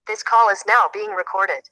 This call is now being recorded.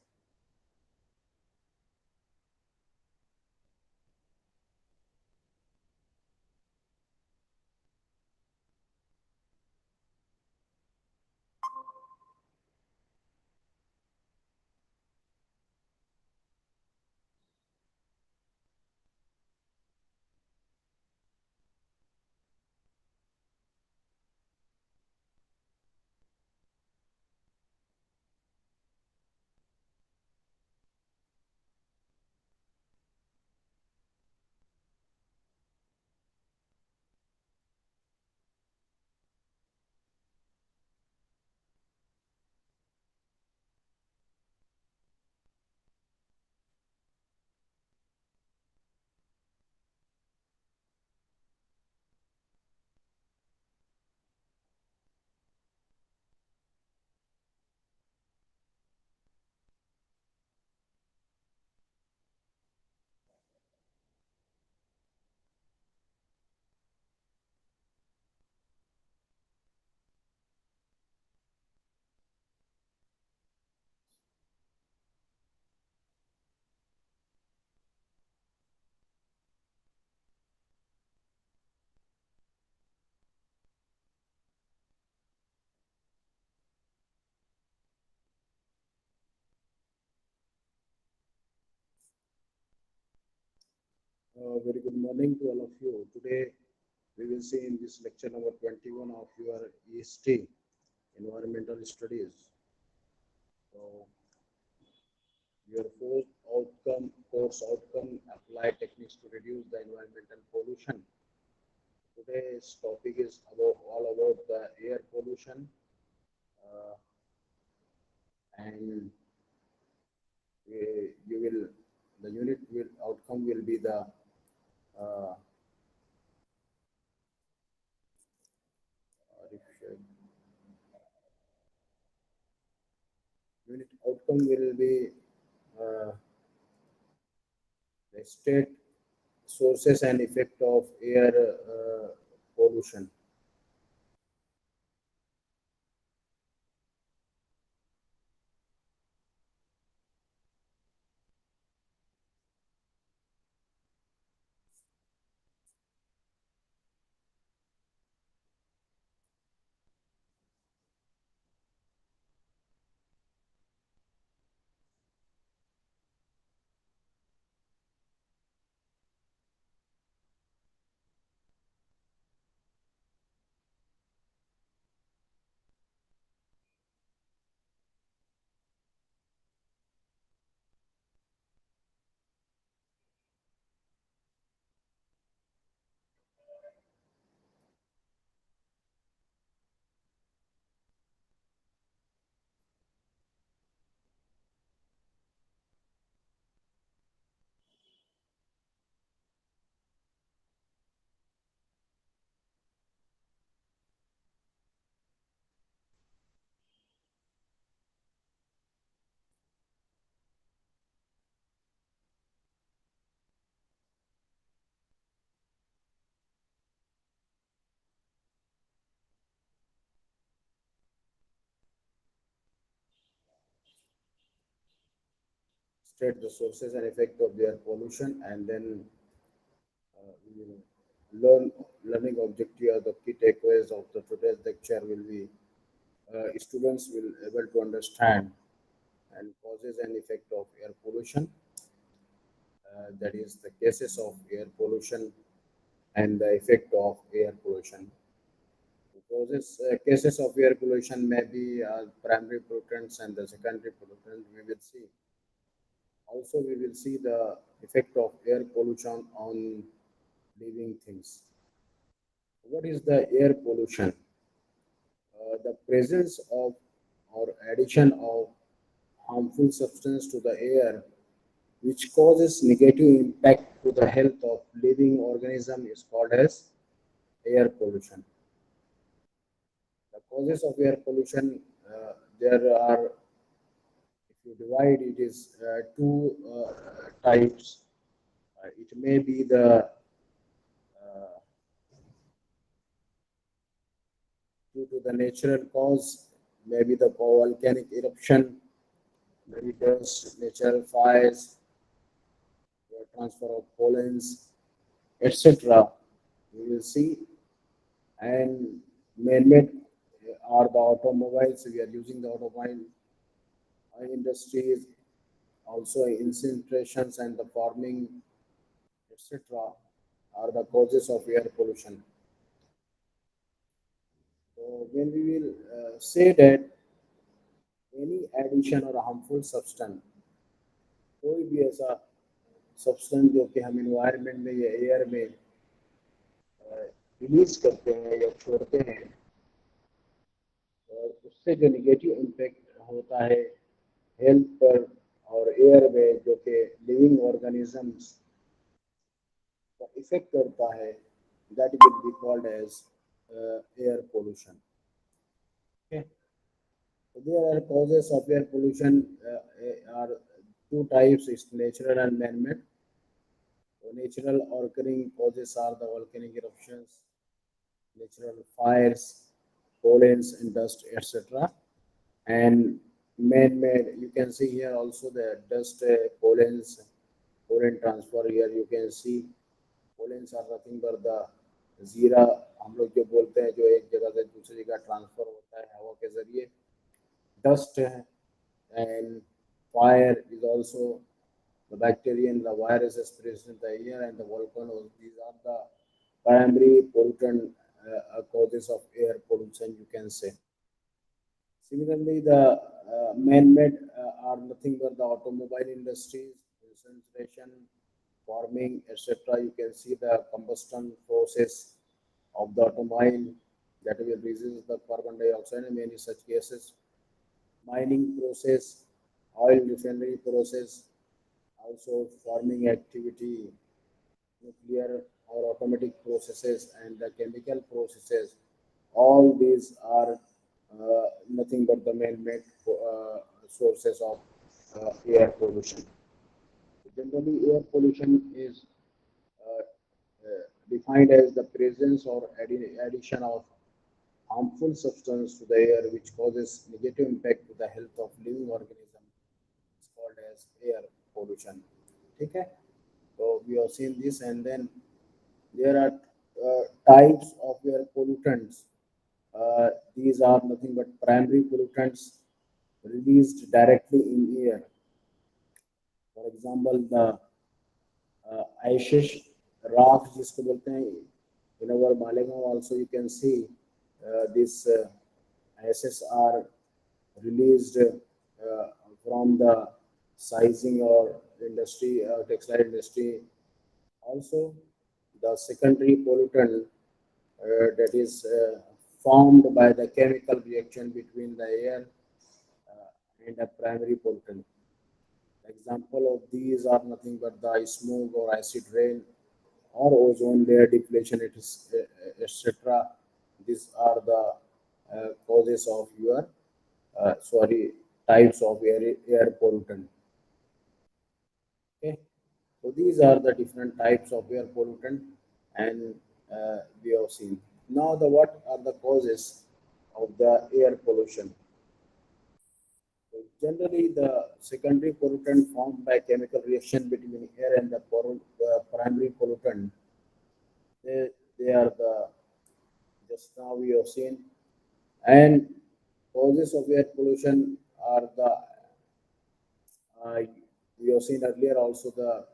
Very good morning to all of you. Today we will see in this lecture number 21 of your EST, Environmental Studies. So your course outcome, apply techniques to reduce the environmental pollution. Today's topic is all about the air pollution, uh, and you will the unit will outcome will be the uh, unit outcome will be uh, the state sources and effect of air pollution. State the sources and effect of their pollution, and then we will learning objective or the key takeaways of the today's lecture will be students will able to understand and causes and effect of air pollution, that is the cases of air pollution and the effect of air pollution. Cases of air pollution may be primary pollutants and the secondary pollutants. We will see. Also, we will see the effect of air pollution on living things. What is the air pollution? The presence of or addition of harmful substance to the air which causes negative impact to the health of living organism is called as air pollution. The causes of air pollution, there are, if you divide it is two types. It may be the due to the natural cause, maybe the volcanic eruption, maybe dust, natural fires, transfer of pollens, etc. We will see, and man-made are the automobiles. We are using the automobile industries, also incinerations and the farming, etc. are the causes of air pollution. So when we will say that any addition or harmful substance, कोई भी ऐसा substance जो कि हम environment में या air में release करते हैं या छोड़ते हैं, और उससे जो निगेटिव इम्पैक्ट होता है हेल्थ पर और एयर में, जो कि लिविंग ऑर्गेनिजम्स का इफेक्ट करता है, that will be called as air pollution. Okay. So there are causes of air pollution are two types: it's natural and man-made. So natural occurring causes are the volcanic eruptions, natural fires, pollens and dust, etc. And man-made, you can see here also the dust, pollens, pollen transfer. Here you can see pollens are nothing but the जीरा, हम लोग जो बोलते हैं, जो एक जगह से दूसरी जगह ट्रांसफर होता है हवा के जरिए. Dust and fire is also the bacteria and the viruses present in the air, and the volcanoes. These are the primary pollutant causes of air pollution, you can say. Similarly, the man-made are nothing but the automobile industries, incineration, farming, etc. You can see the combustion process of the automobile that will release the carbon dioxide in many such cases. Mining process, oil refinery process, also farming activity, nuclear or automatic processes, and the chemical processes. All these are nothing but the man-made sources of air pollution. Generally, air pollution is defined as the presence or addition of harmful substance to the air which causes negative impact to the health of living organism. It's called as air pollution. Okay? So we have seen this, and then there are types of air pollutants. These are nothing but primary pollutants released directly in air. For example, the ashes, rocks जिसको बोलते हैं, in our Malegaon also you can see these ashes are released from the sizing or industry, textile industry. Also, the secondary pollutant that is formed by the chemical reaction between the air and a primary pollutant. Example of these are nothing but the smoke or acid rain or ozone layer depletion, etc. These are the causes of your types of air pollutant. Okay, so these are the different types of air pollutant, and we have seen. Now, the what are the causes of the air pollution? So generally, the secondary pollutant formed by chemical reaction between air and the primary pollutant, they, they are the just now we have seen, and causes of air pollution are the uh, we have seen earlier also the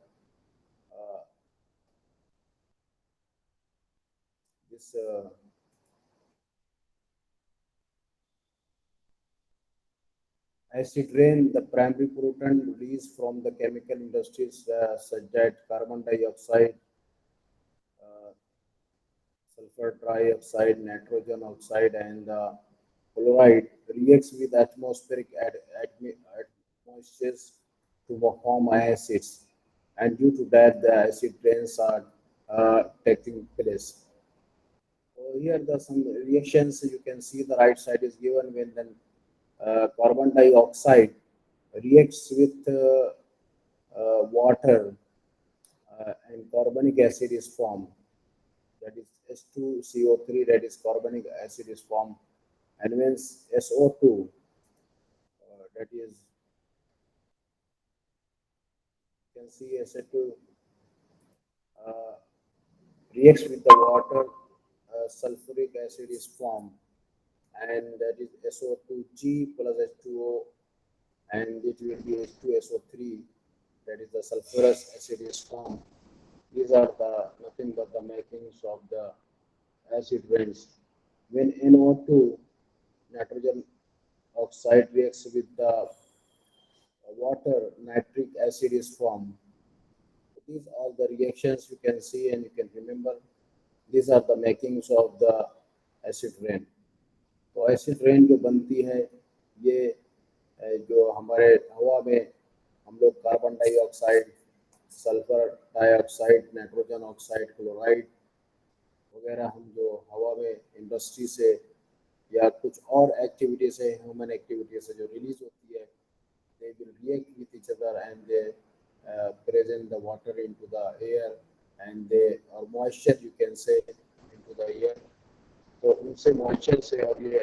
this acid rain, the primary pollutant released from the chemical industries such that carbon dioxide, uh, sulfur dioxide, nitrogen oxide, and chloride reacts with atmospheric atmospheres to form acids, and due to that, the acid rains are taking place. So here the some reactions you can see the right side is given when then carbon dioxide reacts with water and carbonic acid is formed. That is S2CO3, that is carbonic acid is formed, And when SO2, that is, you can see SO2 uh, reacts with the water, sulfuric acid is formed, and that is SO2G plus H2O, and it will be H2SO3, that is the sulfurous acid is formed. These are the nothing but the makings of the acid rains. When NO2, nitrogen oxide, reacts with the water, nitric acid is formed. These are the reactions you can see and you can remember. These are the makings of the acid rain. तो acid rain जो बनती है ये जो हमारे हवा में हम लोग carbon dioxide, sulphur dioxide, nitrogen oxide, chloride वगैरह हम जो हवा में इंडस्ट्री से या कुछ और एक्टिविटी से, ह्यूमन एक्टिविटी से जो रिलीज होती है, they will react with each other and they present the water into the air and they or moisture you can say into the air. तो उनसे मॉइस्चर से और ये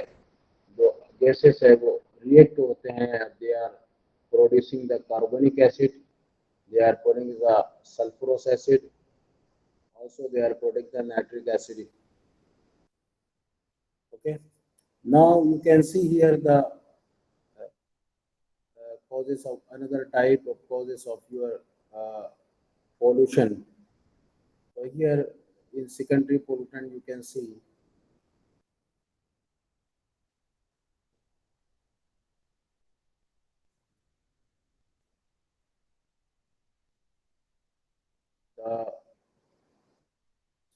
जो गैसेस है वो रिएक्ट होते हैं, they are producing the carbonic acid, they are putting the sulfurous acid, also they are putting the nitric acid. Okay, now you can see here the causes of another type of causes of your uh, pollution. So here in secondary pollutant you can see the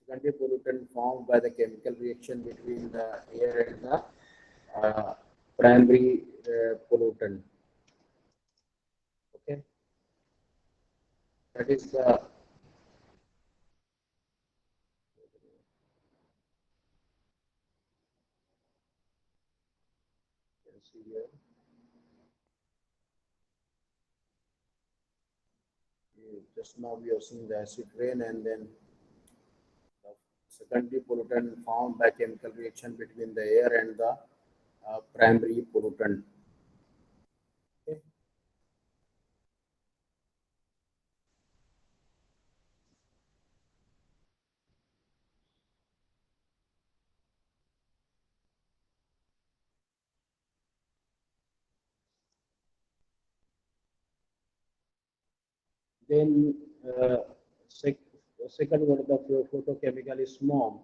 secondary pollutant formed by the chemical reaction between the air and the uh, primary pollutant. Okay, that is the you can see here. Just now we have seen the acid rain and then the secondary pollutant formed by chemical reaction between the air and the primary pollutant. Okay. Then sec- second one, the photochemical is smoke.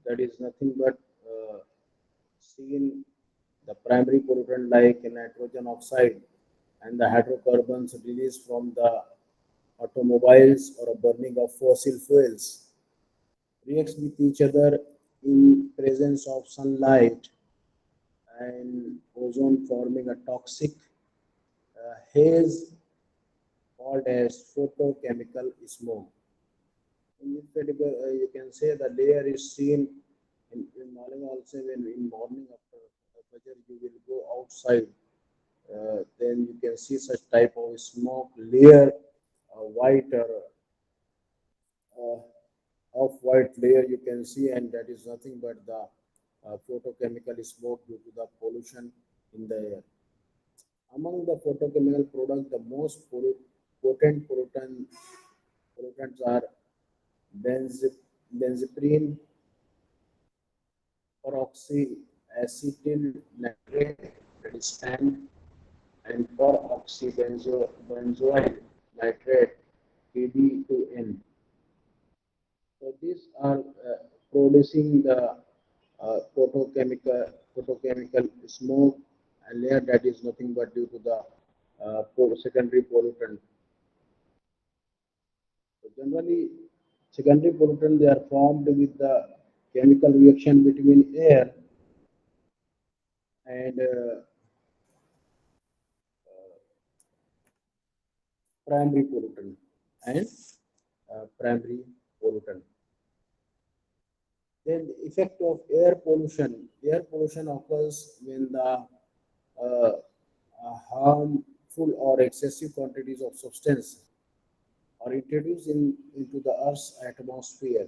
That is nothing but seen the primary pollutant like nitrogen oxide and the hydrocarbons released from the automobiles or a burning of fossil fuels reacts with each other in presence of sunlight and ozone forming a toxic haze called as photochemical smoke. In this particular, you can say the layer is seen in morning also. When in morning after Fajr you will go outside, then you can see such type of smoke layer, white or uh, off-white layer you can see, and that is nothing but the photochemical smoke due to the pollution in the air. Among the photochemical products, the most potent pollutants are benz- benzoprene, peroxyacetyl nitrate, that is PAN, and peroxybenzoyl nitrate, PB2N. So these are producing the photochemical smoke and layer that is nothing but due to the secondary pollutant. So generally, secondary pollutant they are formed with the chemical reaction between air and primary pollutant and primary pollutant. Then the effect of air pollution. Air pollution occurs when the harmful or excessive quantities of substance are introduced into the Earth's atmosphere.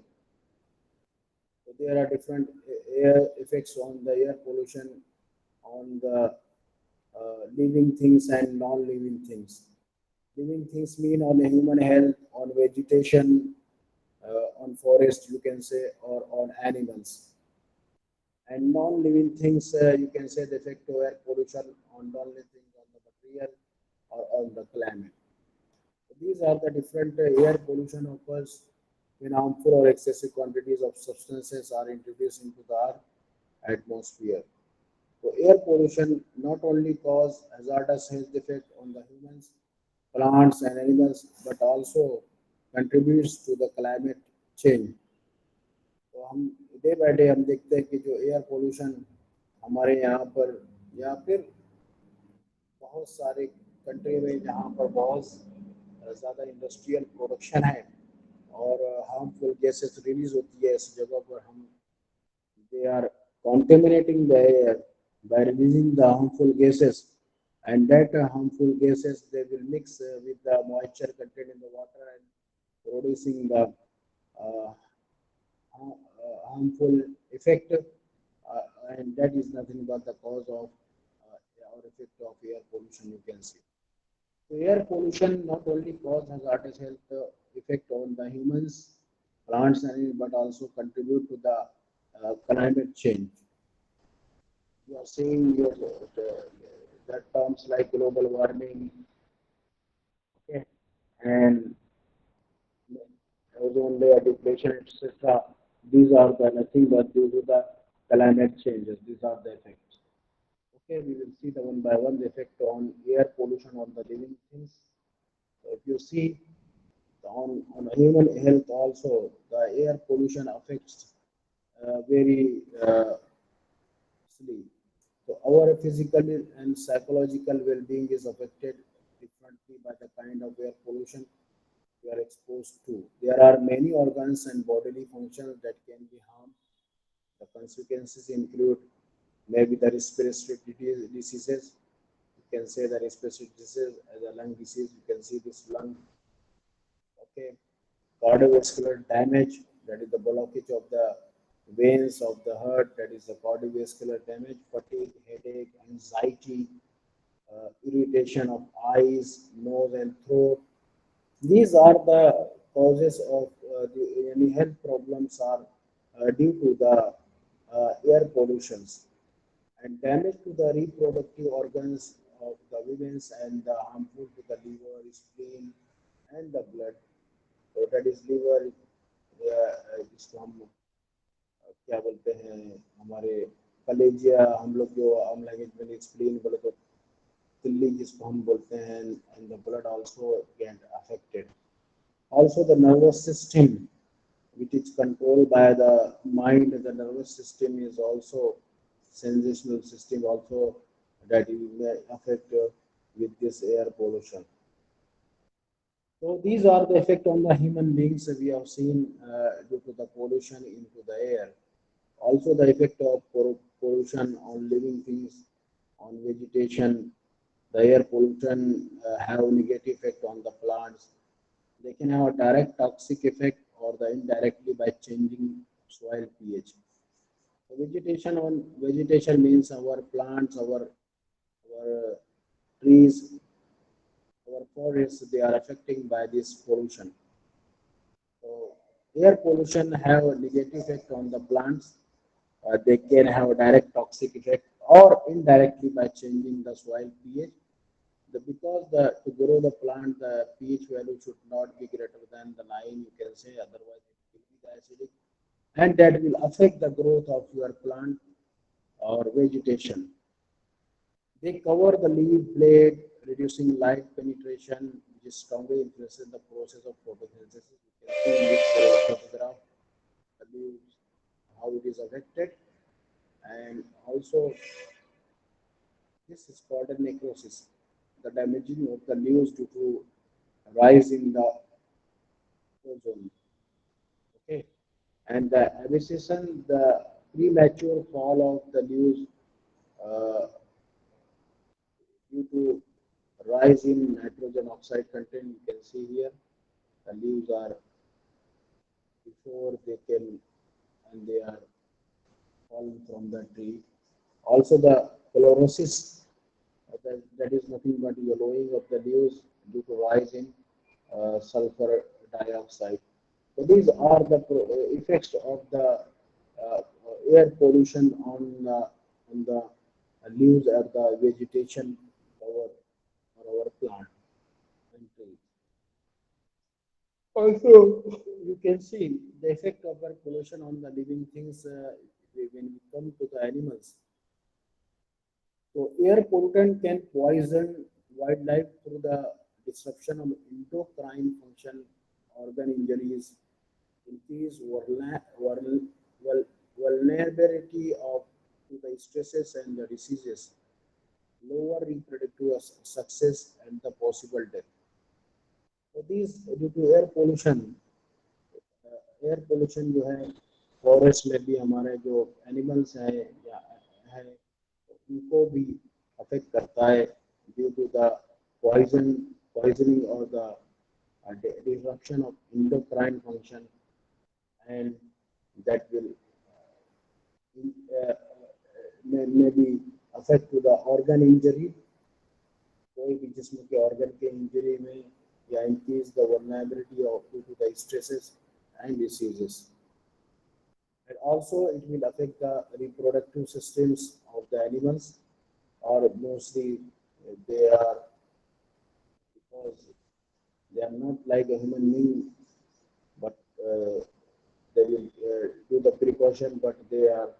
So there are different air effects on the air pollution on the living things and non-living things. Living things mean on human health, on vegetation, on forest, you can say, or on animals. And non-living things, you can say the effect of air pollution on non-living things, on the material or on the climate. So these are the different air pollution occurs when harmful or excessive quantities of substances are introduced into the earth atmosphere. So air pollution not only cause hazardous health effect on the humans, plants and animals, but also contributes to the climate change. तो हम day by day हम देखते हैं कि जो air pollution हमारे यहाँ पर या फिर बहुत सारे कंट्री में जहाँ पर बहुत ज़्यादा इंडस्ट्रियल प्रोडक्शन है और हार्मफुल गैसेस रिलीज होती है ऐसी जगह पर हम they are contaminating the air by releasing the harmful gases and that harmful gases they will mix with the moisture contained in the water and producing the uh, harmful effect and that is nothing but the cause of or effect of air pollution you can see. So air pollution not only cause hazardous health effect on the humans, plants and animals, but also contribute to the climate change. You are seeing your the terms like global warming, okay, and ozone layer depletion, etc. These are the nothing but due to the climate changes. These are the effects. Okay, we will see the one by one the effect on air pollution on the living things. So if you see on human health also, the air pollution affects very sleep. So our physical and psychological well-being is affected differently by the kind of air pollution we are exposed to. There are many organs and bodily functions that can be harmed. The consequences include maybe the respiratory diseases. You can say the respiratory disease as a lung disease. You can see this lung. Okay, cardiovascular damage, that is the blockage of the veins of the heart, that is the cardiovascular damage, fatigue, headache, anxiety, irritation of eyes, nose, and throat. These are the causes of any health problems are due to the air pollutions and damage to the reproductive organs of the women and the harmful to the liver, spleen, and the blood. तो date is liver जिसको हम क्या बोलते हैं हमारे कलेजिया हम लोग जो आम लैंग्वेज में एक्सप्लेन बोले तो तिल्ली जिसको हम बोलते हैं and the blood also get affected also the nervous system which is controlled by the mind the nervous system is also sensational system also that may affect with this air pollution. So these are the effect on the human beings we have seen due to the pollution into the air. Also the effect of pollution on living things, on vegetation. The air pollution have negative effect on the plants. They can have a direct toxic effect or the indirectly by changing soil pH. So vegetation means our plants, our trees, our forests. They are affecting by this pollution. So air pollution have a negative effect on the plants. They can have a direct toxic effect or indirectly by changing the soil pH. Because to grow the plant, the pH value should not be greater than the 9, you can say, otherwise it will be the acidic. And that will affect the growth of your plant or vegetation. They cover the leaf blade, reducing light penetration, which strongly influences the process of photosynthesis. You can see in this photograph the leaves, how it is affected, and also this is called a necrosis, the damaging of the leaves due to rise in the ozone. Okay, and the abscission, the premature fall of the leaves uh, due to rise in nitrogen oxide content. You can see here the leaves are before they can and they are fallen from the tree. Also, the chlorosis, that is nothing but yellowing of the leaves due to rise in sulfur dioxide. So these are the effects of the uh, air pollution on the leaves or the vegetation of our plant and trees. Also, you can see the effect of air pollution on the living things when we come to the animals. So air pollutant can poison wildlife through the disruption of endocrine function, organ injuries, increase vulnerability of to the stresses and the diseases, lower reproductive success and the possible death. So these due to air pollution जो है forest में भी हमारे जो animals हैं या है उनको भी अफेक्ट करता है due to the poison poisoning और the disruption of endocrine function and that will may be affect to the organ injury कोई भी जिस्म के organ के इंजरी में या increase the vulnerability of due to the stresses and diseases. And also it will affect the reproductive systems of the animals or mostly they are because they are not like a human being but they will do the precaution but they are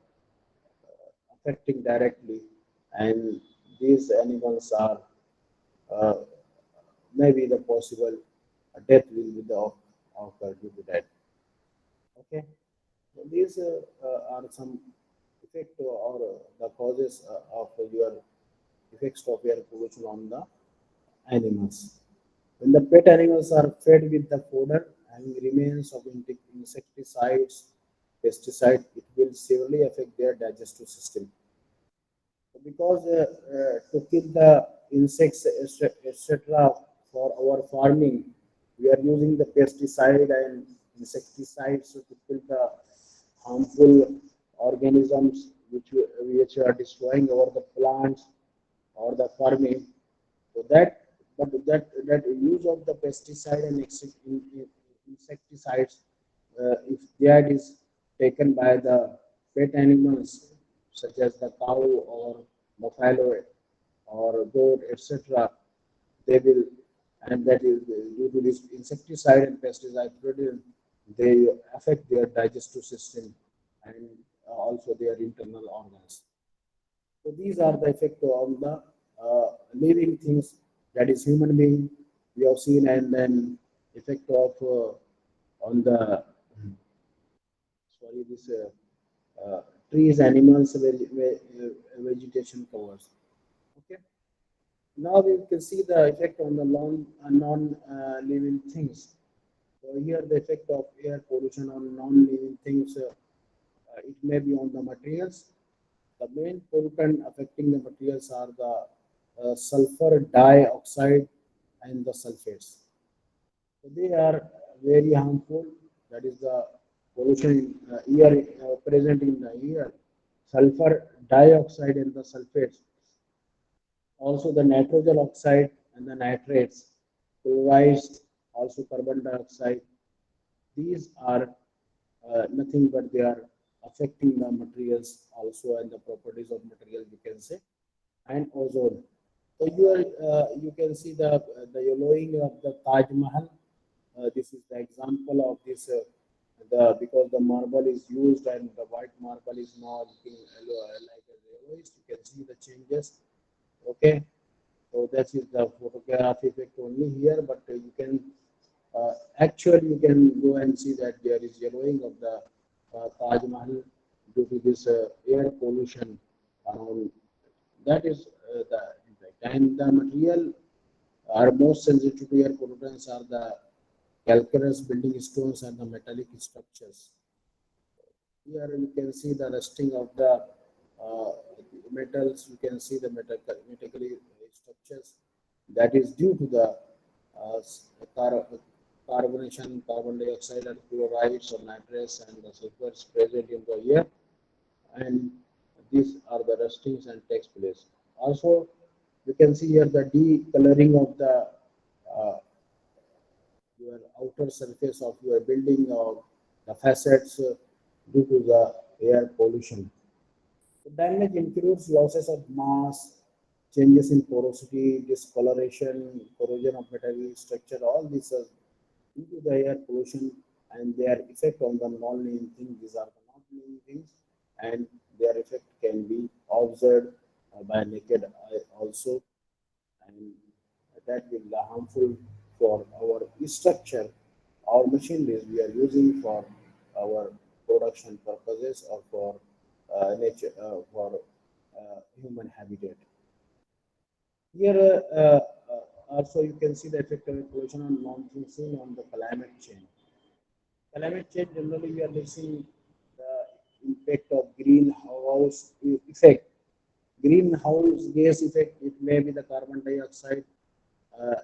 affecting directly and these animals are uh, maybe the possible death will be the occur due to that. Okay, so these are some effect or the causes of your effects of air pollution on the animals. When the pet animals are fed with the fodder having remains of insecticides, pesticides, it will severely affect their digestive system. Because to kill the insects, etc., for our farming, we are using the pesticide and insecticides to kill the harmful organisms which are destroying our the plants or the farming. So that use of the pesticide and insecticides, if that is taken by the pet animals such as the cow or buffalo or goat, etc., they will, and that is due to this insecticide and pesticide product, they affect their digestive system and also their internal organs. So these are the effect on the living things, that is human being. We have seen and then effect of on the sorry this trees, animals, vegetation covers. Okay. Now we can see the effect on the non-living things. So here the effect of air pollution on non-living things. It may be on the materials. The main pollutant affecting the materials are the sulfur dioxide and the sulfates. So they are very harmful. That is the pollution in air present in the air. Sulfur dioxide and the sulfates. Also the nitrogen oxide and the nitrates, chlorides, also carbon dioxide. These are nothing but they are affecting the materials also and the properties of material you can say and ozone. So you can see the yellowing of the Taj Mahal. This is the example of this the because the marble is used and the white marble is now looking like a yellowish. You can see the changes. Okay, so that is the photograph effect only here, but you can actually you can go and see that there is yellowing of the Taj Mahal due to this air pollution around. That is the impact. And the material are most sensitive to air pollutants are the calcareous building stones and the metallic structures. Here you can see the rusting of the uh, metals. You can see the metallic structures. That is due to the uh, carbonation, carbon dioxide, and chlorides or nitrates, and the sulfurs present in the air, and these are the rustings and takes place. Also, you can see here the decoloring of the uh, your outer surface of your building or the facades due to the air pollution. The damage includes losses of mass, changes in porosity, discoloration, corrosion of metal structure. All these are due to the air pollution and their effect on the non-living things. These are the non-living things, and their effect can be observed by naked eye also, and that will be harmful for our structure or machineries we are using for our production purposes or for nature for human habitat. Here also you can see the effect of pollution on monsoon on the climate change. Climate change generally we are mixing the impact of greenhouse effect. Greenhouse gas effect, it may be the carbon dioxide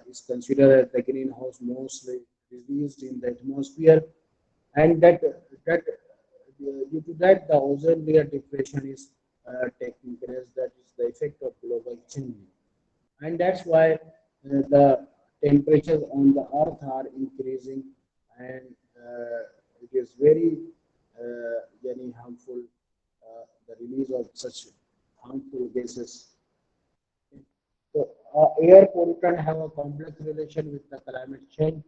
is considered as the greenhouse mostly released in the atmosphere, and due to that the ozone layer depression is taking place. That is the effect of global changing, and that's why the temperatures on the earth are increasing, and it is very harmful, the release of such harmful gases. So air pollutant have a complex relation with the climate change,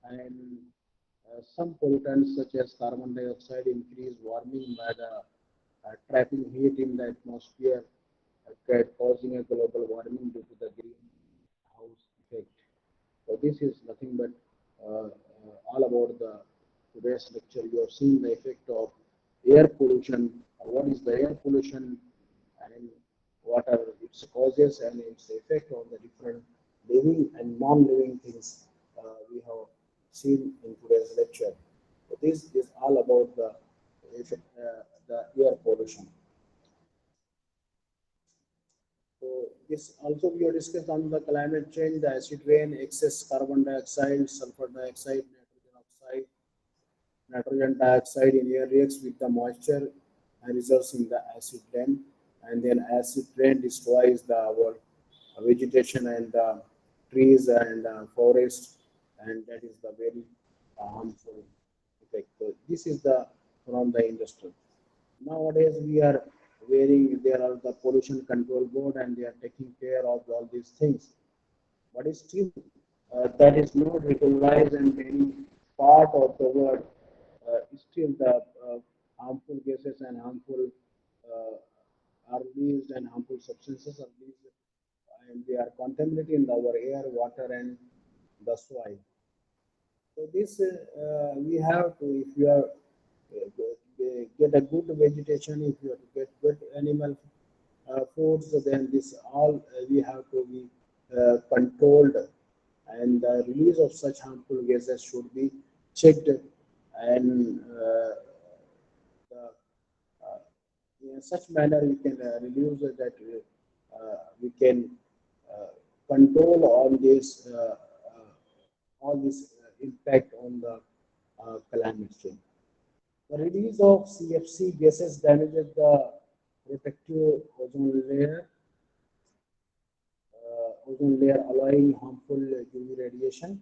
and some pollutants such as carbon dioxide increase warming by the trapping heat in the atmosphere, causing a global warming due to the greenhouse effect. So this is nothing but all about the today's lecture. You have seen the effect of air pollution. What is the air pollution, and what are its causes and its effect on the different living and non-living things we have seen in today's lecture. So this is all about the air pollution. So this also we have discussed on the climate change, the acid rain, excess carbon dioxide, sulfur dioxide, nitrogen oxide, nitrogen dioxide in air reacts with the moisture and results in the acid rain. And then acid rain destroys the our vegetation and trees and forests, and that is the very harmful effect. So this is the from the industry. Nowadays we are wearing there are the pollution control board and they are taking care of all these things, but still that is not recognized, and many part of the world still the harmful gases and harmful are released and harmful substances are released, and they are contaminating our air, water, and the soil. So this we have to, if you are get a good vegetation, if you have to get good animal foods, then this all we have to be controlled, and the release of such harmful gases should be checked, and the, uh, in such manner we can reduce that we can uh, control all this impact on the climate change. The release of CFC gases damages the protective ozone layer, allowing harmful UV radiation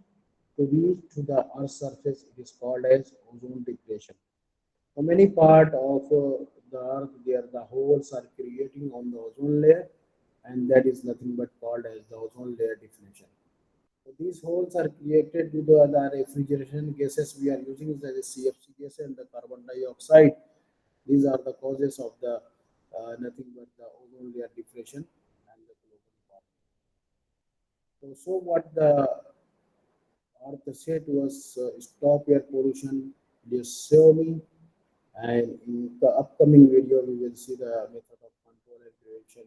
to reach to the Earth's surface. It is called as ozone depletion. So many part of the Earth, there the holes are creating on the ozone layer, and that is nothing but called as the ozone layer definition. So these holes are created due to the refrigeration gases we are using, the CFC gas and the carbon dioxide. These are the causes of the nothing but the ozone layer depletion and the global warming. So what the Earth said was stop air pollution, just show me, and in the upcoming video we will see the method of control and prevention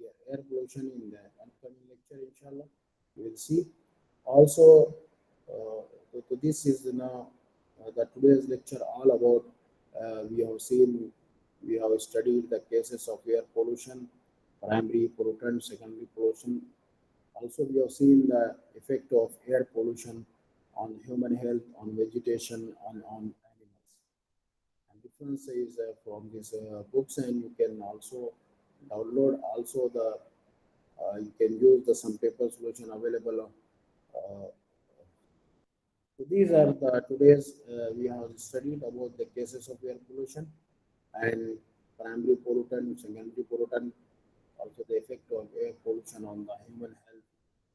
via air pollution in the upcoming lecture, inshallah. We will see. Also, this is now the today's lecture all about. We have seen, we have studied the cases of air pollution, primary pollutant, secondary pollution. Also, we have seen the effect of air pollution on human health, on vegetation, on animals. And difference is from these books, and you can also download also the you can use the some paper solution available. Uh, so these are the today's we have studied about the cases of air pollution and primary pollutant, secondary pollutant, also the effect of air pollution on the human health,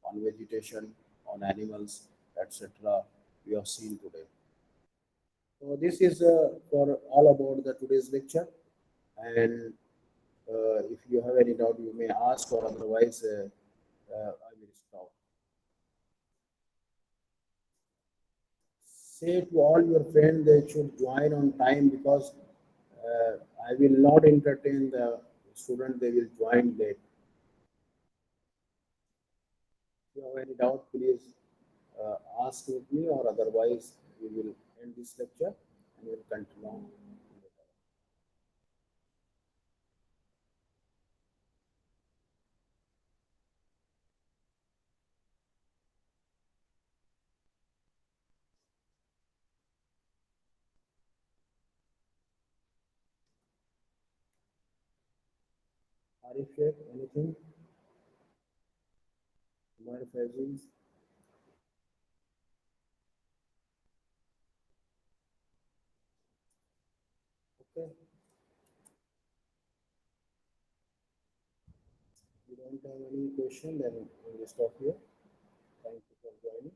on vegetation, on animals, etc. We have seen today. So this is for all about the today's lecture, and if you have any doubt, you may ask, or otherwise, I will stop. Say to all your friends they should join on time because I will not entertain the student; they will join late. If you have any doubt, please ask with me, or otherwise, we will end this lecture and we will continue. Arif Sheikh, anything? Umar Faiziz? Okay, if you don't have any question, then we will stop here. Thank you for joining.